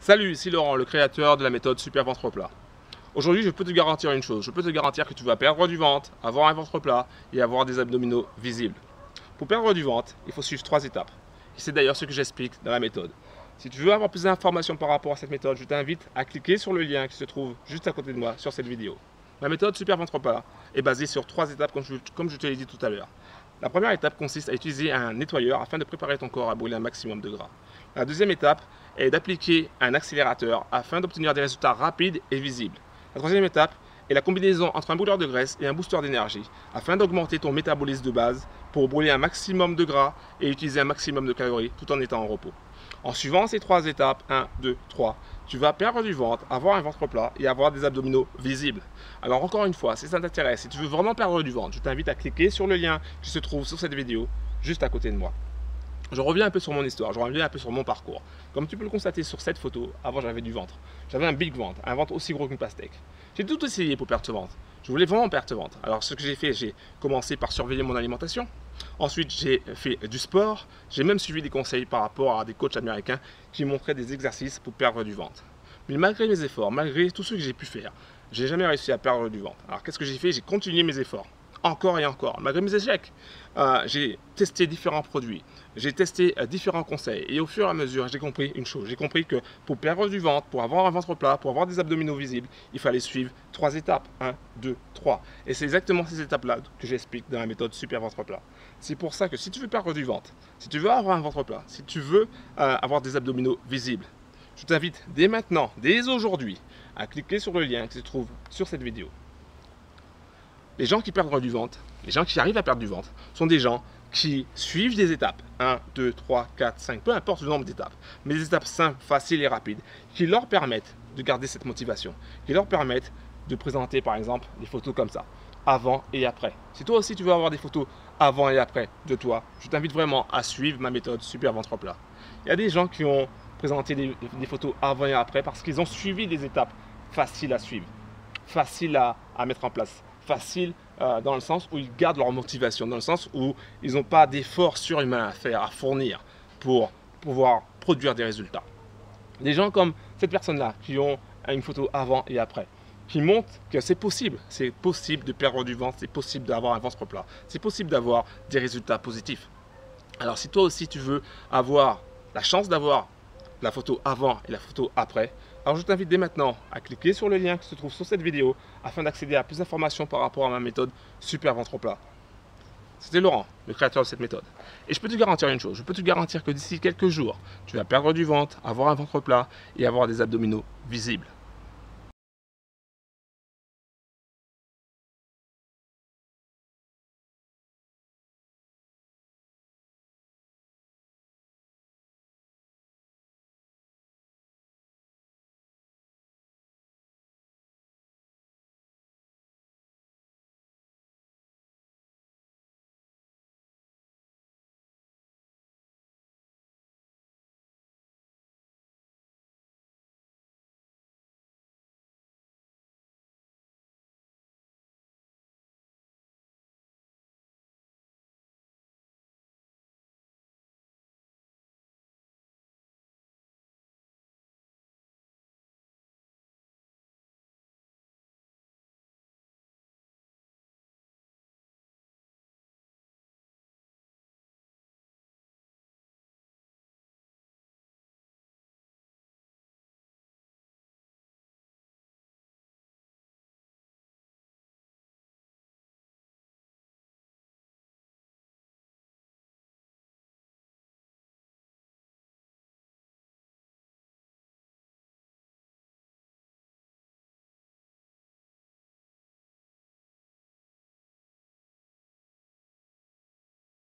Salut, ici Laurent, le créateur de la méthode Super Ventre Plat. Aujourd'hui, je peux te garantir une chose, je peux te garantir que tu vas perdre du ventre, avoir un ventre plat et avoir des abdominaux visibles. Pour perdre du ventre, il faut suivre 3 étapes. Et c'est d'ailleurs ce que j'explique dans la méthode. Si tu veux avoir plus d'informations par rapport à cette méthode, je t'invite à cliquer sur le lien qui se trouve juste à côté de moi sur cette vidéo. La méthode Super Ventre Plat est basée sur 3 étapes comme je te l'ai dit tout à l'heure. La première étape consiste à utiliser un nettoyeur afin de préparer ton corps à brûler un maximum de gras. La deuxième étape est d'appliquer un accélérateur afin d'obtenir des résultats rapides et visibles. La troisième étape est la combinaison entre un brûleur de graisse et un booster d'énergie afin d'augmenter ton métabolisme de base pour brûler un maximum de gras et utiliser un maximum de calories tout en étant en repos. En suivant ces 3 étapes, 1, 2, 3, tu vas perdre du ventre, avoir un ventre plat et avoir des abdominaux visibles. Alors encore une fois, si ça t'intéresse, si tu veux vraiment perdre du ventre, je t'invite à cliquer sur le lien qui se trouve sur cette vidéo juste à côté de moi. Je reviens un peu sur mon histoire, je reviens un peu sur mon parcours. Comme tu peux le constater sur cette photo, avant j'avais du ventre. J'avais un big ventre, un ventre aussi gros qu'une pastèque. J'ai tout essayé pour perdre ce ventre. Je voulais vraiment perdre ce ventre. Alors ce que j'ai fait, j'ai commencé par surveiller mon alimentation. Ensuite, j'ai fait du sport. J'ai même suivi des conseils par rapport à des coachs américains qui montraient des exercices pour perdre du ventre. Mais malgré mes efforts, malgré tout ce que j'ai pu faire, j'ai jamais réussi à perdre du ventre. Alors qu'est-ce que j'ai fait? J'ai continué mes efforts. Encore et encore, malgré mes échecs. J'ai testé différents produits, j'ai testé différents conseils et au fur et à mesure, j'ai compris une chose. J'ai compris que pour perdre du ventre, pour avoir un ventre plat, pour avoir des abdominaux visibles, il fallait suivre 3 étapes. 1, 2, 3. Et c'est exactement ces étapes-là que j'explique dans la méthode Super Ventre Plat. C'est pour ça que si tu veux perdre du ventre, si tu veux avoir un ventre plat, si tu veux avoir des abdominaux visibles, je t'invite dès maintenant, dès aujourd'hui, à cliquer sur le lien qui se trouve sur cette vidéo. Les gens qui perdent du ventre, les gens qui arrivent à perdre du ventre, sont des gens qui suivent des étapes, 1, 2, 3, 4, 5, peu importe le nombre d'étapes, mais des étapes simples, faciles et rapides, qui leur permettent de garder cette motivation, qui leur permettent de présenter par exemple des photos comme ça, avant et après. Si toi aussi tu veux avoir des photos avant et après de toi, je t'invite vraiment à suivre ma méthode Super Ventre Plat. Il y a des gens qui ont présenté des photos avant et après parce qu'ils ont suivi des étapes faciles à suivre, faciles à mettre en place. Facile dans le sens où ils gardent leur motivation, dans le sens où ils n'ont pas d'efforts surhumains à faire, à fournir pour pouvoir produire des résultats. Des gens comme cette personne-là qui ont une photo avant et après, qui montrent que c'est possible de perdre du ventre, c'est possible d'avoir un ventre plat, c'est possible d'avoir des résultats positifs. Alors si toi aussi tu veux avoir la chance d'avoir la photo avant et la photo après, alors je t'invite dès maintenant à cliquer sur le lien qui se trouve sur cette vidéo afin d'accéder à plus d'informations par rapport à ma méthode Super Ventre Plat. C'était Laurent, le créateur de cette méthode. Et je peux te garantir une chose, je peux te garantir que d'ici quelques jours, tu vas perdre du ventre, avoir un ventre plat et avoir des abdominaux visibles.